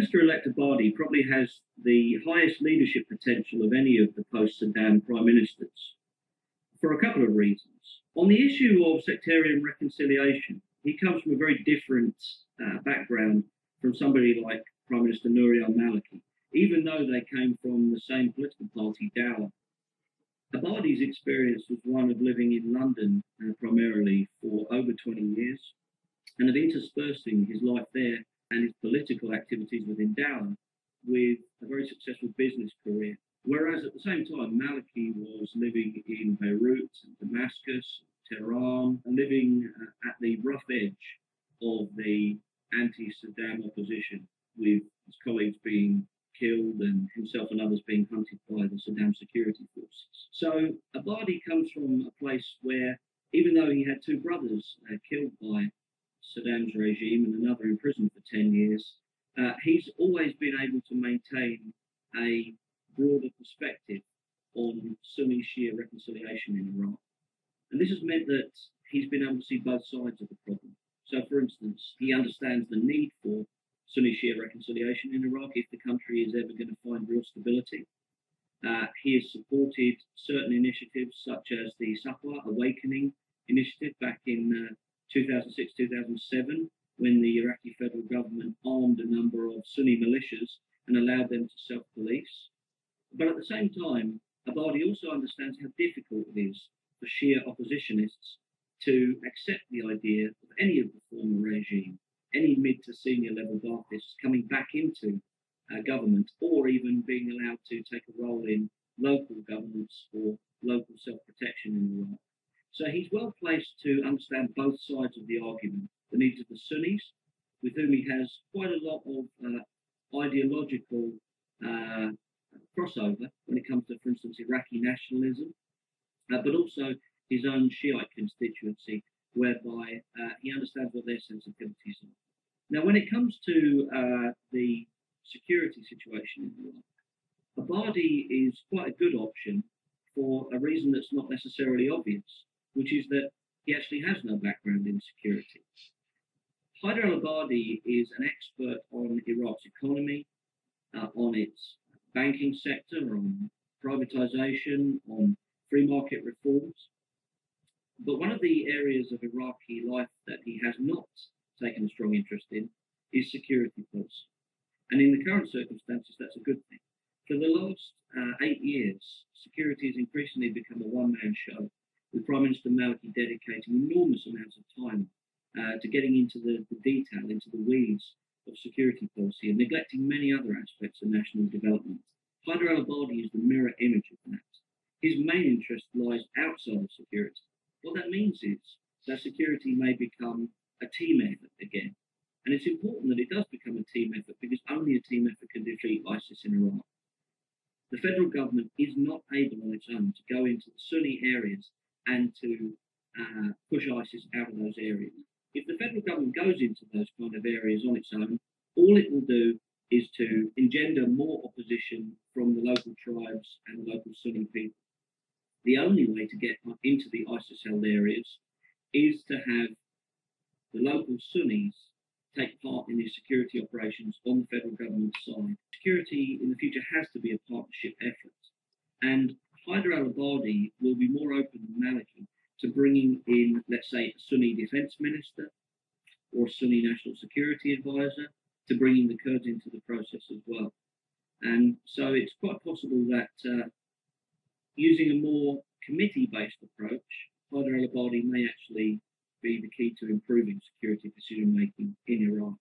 Minister-elect Abadi probably has the highest leadership potential of any of the post-Saddam prime ministers for a couple of reasons. On the issue of sectarian reconciliation, he comes from a very different background from somebody like Prime Minister Nouri al-Maliki, even though they came from the same political party, Dawa. Abadi's experience was one of living in London primarily for over 20 years and of interspersing his life there and his political activities within Dawa with a very successful business career. Whereas at the same time, Maliki was living in Beirut, Damascus, Tehran, and living at the rough edge of the anti-Saddam opposition, with his colleagues being killed and himself and others being hunted by the Saddam security forces. So Abadi comes from a place where, even though he had two brothers killed by Saddam's regime and another in prison for 10 years, he's always been able to maintain a broader perspective on Sunni Shia reconciliation in Iraq. And this has meant that he's been able to see both sides of the problem. So, for instance, he understands the need for Sunni Shia reconciliation in Iraq if the country is ever going to find real stability. He has supported certain initiatives such as the Safwa Awakening initiative back in 2006-2007, when the Iraqi federal government armed a number of Sunni militias and allowed them to self-police. But at the same time, Abadi also understands how difficult it is for Shia oppositionists to accept the idea of any of the former regime, any mid to senior level Baathists coming back into government, or even being allowed to take a role in local governments or local self-protection in Iraq. So he's well placed to understand both sides of the argument, the needs of the Sunnis, with whom he has quite a lot of ideological crossover when it comes to, for instance, Iraqi nationalism, but also his own Shiite constituency, whereby he understands what their sensibilities are. Now, when it comes to the security situation in Iraq, Abadi is quite a good option for a reason that's not necessarily obvious, which is that he actually has no background in security. Haider al-Abadi is an expert on Iraq's economy, on its banking sector, on privatization, on free market reforms. But one of the areas of Iraqi life that he has not taken a strong interest in is security policy. And in the current circumstances, that's a good thing. For the last 8 years, security has increasingly become a one-man show, with Prime Minister Maliki dedicating enormous amounts of time to getting into the detail, into the weeds of security policy, and neglecting many other aspects of national development. Haider al-Abadi is the mirror image of that. His main interest lies outside of security. What that means is that security may become a team effort again. And it's important that it does become a team effort, because only a team effort can defeat ISIS in Iraq. The federal government is not able on its own to go into the Sunni areas and to push ISIS out of those areas. If the federal government goes into those kind of areas on its own, all it will do is to engender more opposition from the local tribes and the local Sunni people. The only way to get into the ISIS-held areas is to have the local Sunnis take part in these security operations on the federal government's side. Security in the future has to be a partnership effort. And Haider al-Abadi will be more open than Maliki to bringing in, let's say, a Sunni defense minister or a Sunni national security advisor, to bringing the Kurds into the process as well. And so it's quite possible that using a more committee-based approach, Haider al-Abadi may actually be the key to improving security decision-making in Iraq.